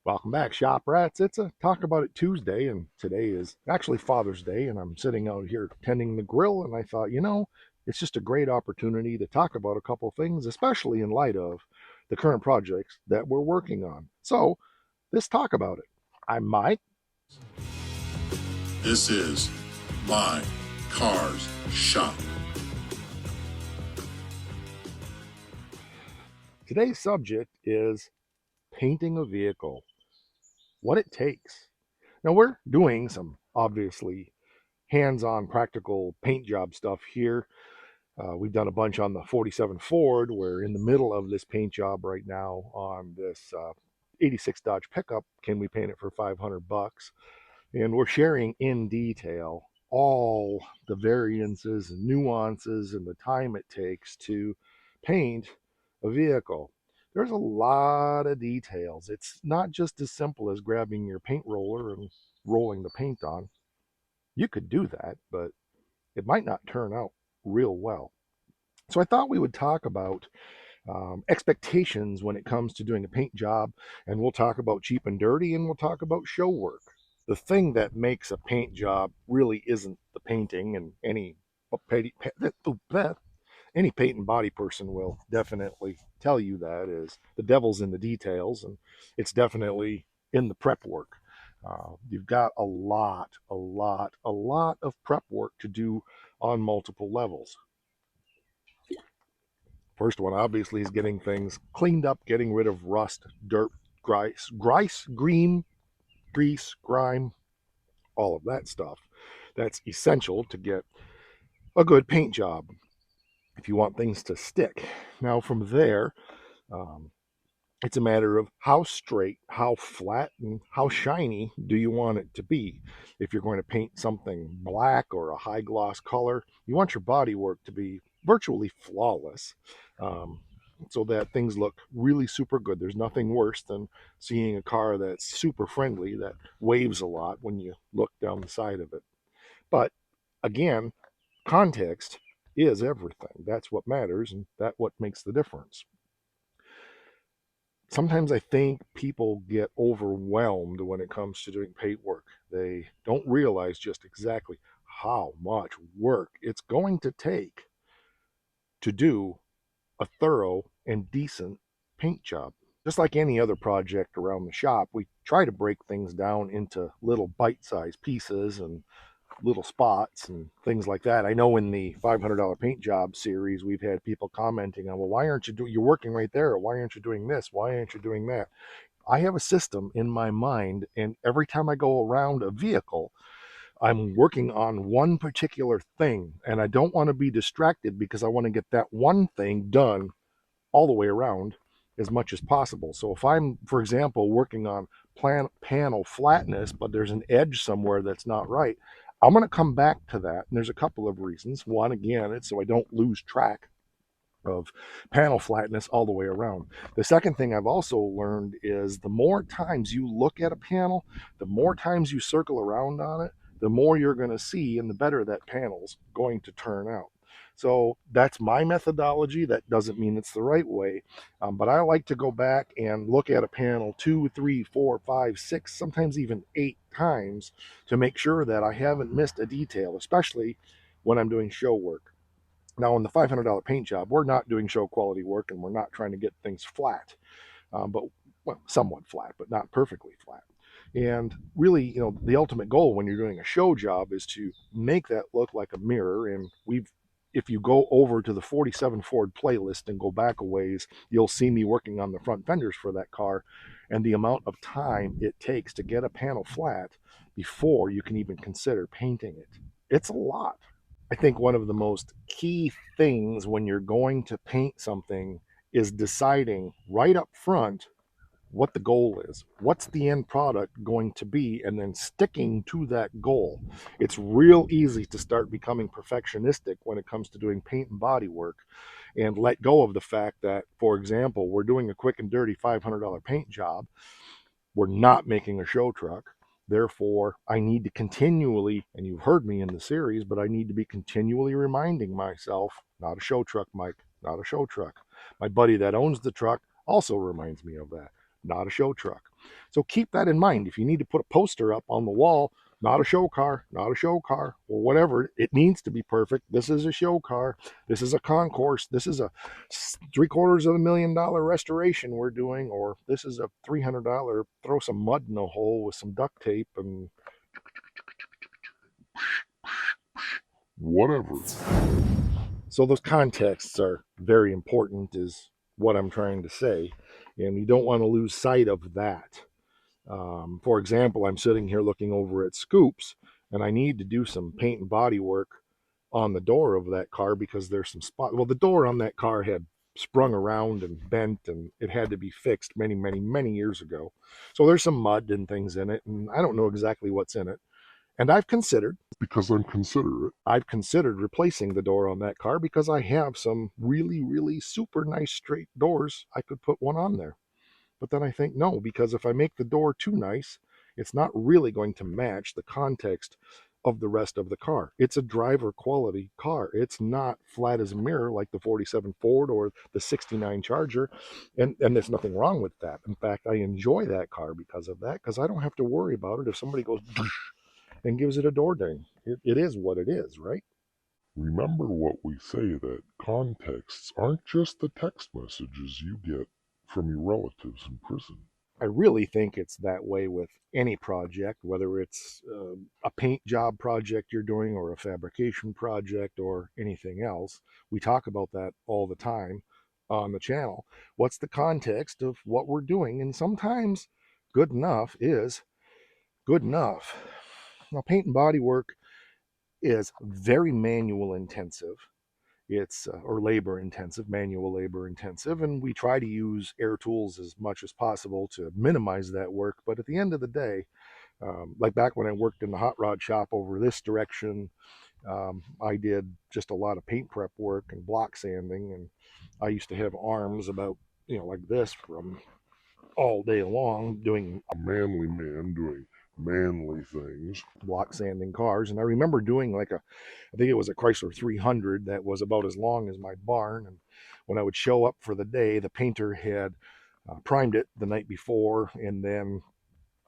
Welcome back, Shop Rats. It's a Talk About It Tuesday, and today is actually Father's Day, and I'm sitting out here tending the grill, and I thought, it's just a great opportunity to talk about a couple things, especially in light of the current projects that we're working on. So let's talk about it. I'm Mike. This is My Cars Shop. Today's subject is painting a vehicle, what it takes. Now, we're doing some obviously hands on practical paint job stuff here. We've done a bunch on the 47 Ford. We're in the middle of this paint job right now on this 86 Dodge pickup. Can we paint it for 500 bucks? And we're sharing in detail all the variances and nuances and the time it takes to paint a vehicle. There's a lot of details. It's not just as simple as grabbing your paint roller and rolling the paint on. You could do that, but it might not turn out real well. So I thought we would talk about expectations when it comes to doing a paint job, and we'll talk about cheap and dirty, and we'll talk about show work. The thing that makes a paint job really isn't the painting, and any paint and body person will definitely tell you that is the devil's in the details, and it's definitely in the prep work. You've got a lot of prep work to do on multiple levels. First one, obviously, is getting things cleaned up, getting rid of rust, dirt, grease, grime, all of that stuff. That's essential to get a good paint job if you want things to stick. Now, from there, um, it's a matter of how straight, how flat, and how shiny do you want it to be. If you're going to paint something black or a high gloss color, you want your body work to be virtually flawless, um, so that things look really super good. There's nothing worse than seeing a car that's super friendly that waves a lot when you look down the side of it. But again, context is everything. That's what matters, and that's what makes the difference. Sometimes I think people get overwhelmed when it comes to doing paint work. They don't realize just exactly how much work it's going to take to do a thorough and decent paint job. Just like any other project around the shop, we try to break things down into little bite sized pieces and little spots and things like that. I know in the $500 paint job series, we've had people commenting on, well, why aren't you doing, you're working right there. Why aren't you doing this? Why aren't you doing that? I have a system in my mind, and every time I go around a vehicle, I'm working on one particular thing, and I don't want to be distracted because I want to get that one thing done all the way around as much as possible. So if I'm, for example, working on panel flatness, but there's an edge somewhere that's not right, I'm going to come back to that. And there's a couple of reasons. One, again, it's so I don't lose track of panel flatness all the way around. The second thing I've also learned is the more times you look at a panel, the more times you circle around on it, the more you're going to see and the better that panel's going to turn out. So that's my methodology. That doesn't mean it's the right way, but I like to go back and look at a panel two, three, four, five, six, sometimes even 8 times to make sure that I haven't missed a detail, especially when I'm doing show work. Now, in the $500 paint job, we're not doing show quality work and we're not trying to get things flat, but well, somewhat flat, but not perfectly flat. And really, the ultimate goal when you're doing a show job is to make that look like a mirror. And if you go over to the 47 Ford playlist and go back a ways, you'll see me working on the front fenders for that car and the amount of time it takes to get a panel flat before you can even consider painting it. It's a lot. I think one of the most key things when you're going to paint something is deciding right up front what the goal is. What's the end product going to be? And then sticking to that goal. It's real easy to start becoming perfectionistic when it comes to doing paint and body work and let go of the fact that, for example, we're doing a quick and dirty $500 paint job. We're not making a show truck. Therefore, I need to continually, and you've heard me in the series, but I need to be continually reminding myself, not a show truck, Mike, not a show truck. My buddy that owns the truck also reminds me of that. not a show truck. So keep that in mind. If you need to put a poster up on the wall, not a show car, not a show car, or whatever, it needs to be perfect. This is a show car. This is a concourse. This is a $750,000 restoration we're doing, or this is a $300 throw some mud in a hole with some duct tape and Whatever. so those contexts are very important, is what I'm trying to say. And you don't want to lose sight of that. For example, I'm sitting here looking over at Scoops, and I need to do some paint and body work on the door of that car because there's some spot. Well, the door on that car had sprung around and bent, and it had to be fixed many, many, many years ago. So there's some mud and things in it, and I don't know exactly what's in it. And Because I'm considerate. I've considered replacing the door on that car because I have some really, really super nice straight doors. I could put one on there. But then I think no, because if I make the door too nice, it's not really going to match the context of the rest of the car. It's a driver quality car. It's not flat as a mirror like the 47 Ford or the 69 Charger. And there's nothing wrong with that. In fact, I enjoy that car because of that, because I don't have to worry about it if somebody goes and gives it a door ding. It is what it is, right? Remember what we say, that contexts aren't just the text messages you get from your relatives in prison. I really think it's that way with any project, whether it's a paint job project you're doing or a fabrication project or anything else. We talk about that all the time on the channel. What's the context of what we're doing? And sometimes good enough is good enough. Now, paint and body work is very manual intensive. It's or labor intensive, manual labor intensive, and we try to use air tools as much as possible to minimize that work. But at the end of the day, like back when I worked in the hot rod shop over this direction, I did just a lot of paint prep work and block sanding, and I used to have arms about like this from all day long doing A manly man doing manly things. block sanding cars. And I remember doing I think it was a Chrysler 300 that was about as long as my barn. And when I would show up for the day, the painter had primed it the night before, and then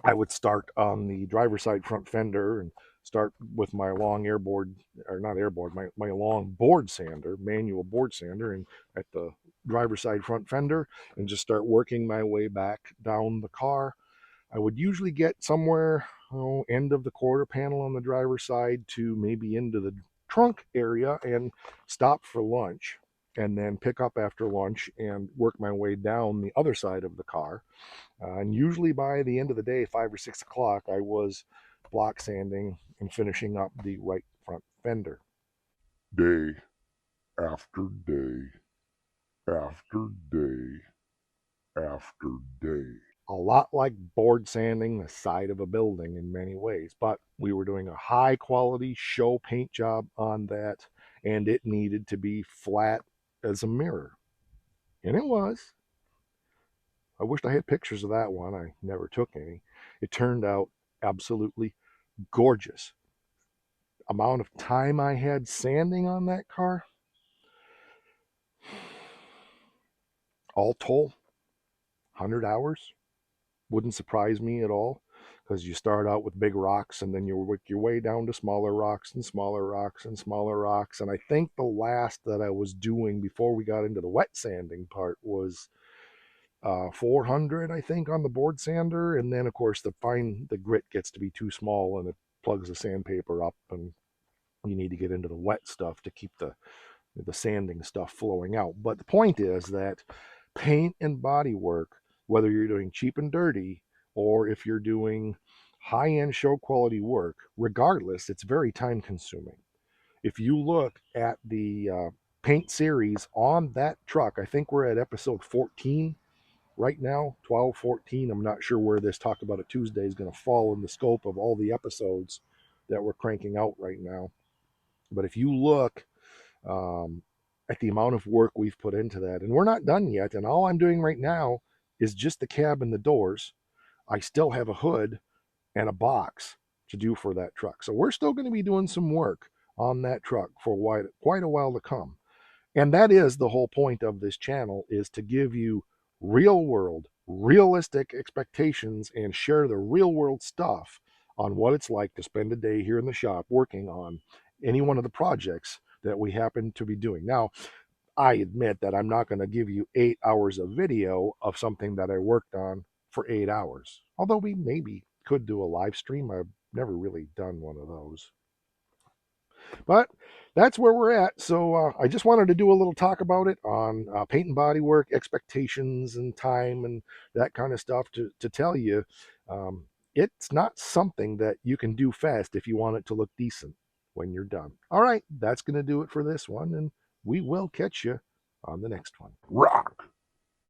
I would start on the driver's side front fender and start with my long airboard, or not airboard, my long board sander, manual board sander, and at the driver's side front fender, and just start working my way back down the car. I would usually get somewhere, end of the quarter panel on the driver's side to maybe into the trunk area and stop for lunch, and then pick up after lunch and work my way down the other side of the car. And usually by the end of the day, 5 or 6 o'clock, I was block sanding and finishing up the right front fender. Day after day after day after day. A lot like board sanding the side of a building in many ways, but we were doing a high quality show paint job on that, and it needed to be flat as a mirror. And it was. I wished I had pictures of that one. I never took any. It turned out absolutely gorgeous. Amount of time I had sanding on that car, all told, 100 hours. Wouldn't surprise me at all, because you start out with big rocks and then you work your way down to smaller rocks and smaller rocks and smaller rocks. And I think the last that I was doing before we got into the wet sanding part was 400, I think, on the board sander. And then, of course, the grit gets to be too small and it plugs the sandpaper up, and you need to get into the wet stuff to keep the sanding stuff flowing out. But the point is that paint and body work, whether you're doing cheap and dirty or if you're doing high end show quality work, regardless, it's very time consuming. If you look at the paint series on that truck, I think we're at episode 14 right now, 12, 14. I'm not sure where this Talk About It Tuesday is going to fall in the scope of all the episodes that we're cranking out right now. But if you look um, at the amount of work we've put into that. And we're not done yet. And all I'm doing right now is just the cab and the doors. I still have a hood and a box to do for that truck. So we're still going to be doing some work on that truck for quite a while to come. And that is the whole point of this channel, is to give you real world, realistic expectations and share the real world stuff on what it's like to spend a day here in the shop working on any one of the projects that we happen to be doing. Now, I admit that I'm not going to give you 8 hours of video of something that I worked on for 8 hours. Although we maybe could do a live stream. I've never really done one of those. But that's where we're at. So I just wanted to do a little talk about it on paint and body work, expectations and time and that kind of stuff to tell you um, it's not something that you can do fast if you want it to look decent when you're done. All right, that's going to do it for this one. And we will catch you on the next one. Rock!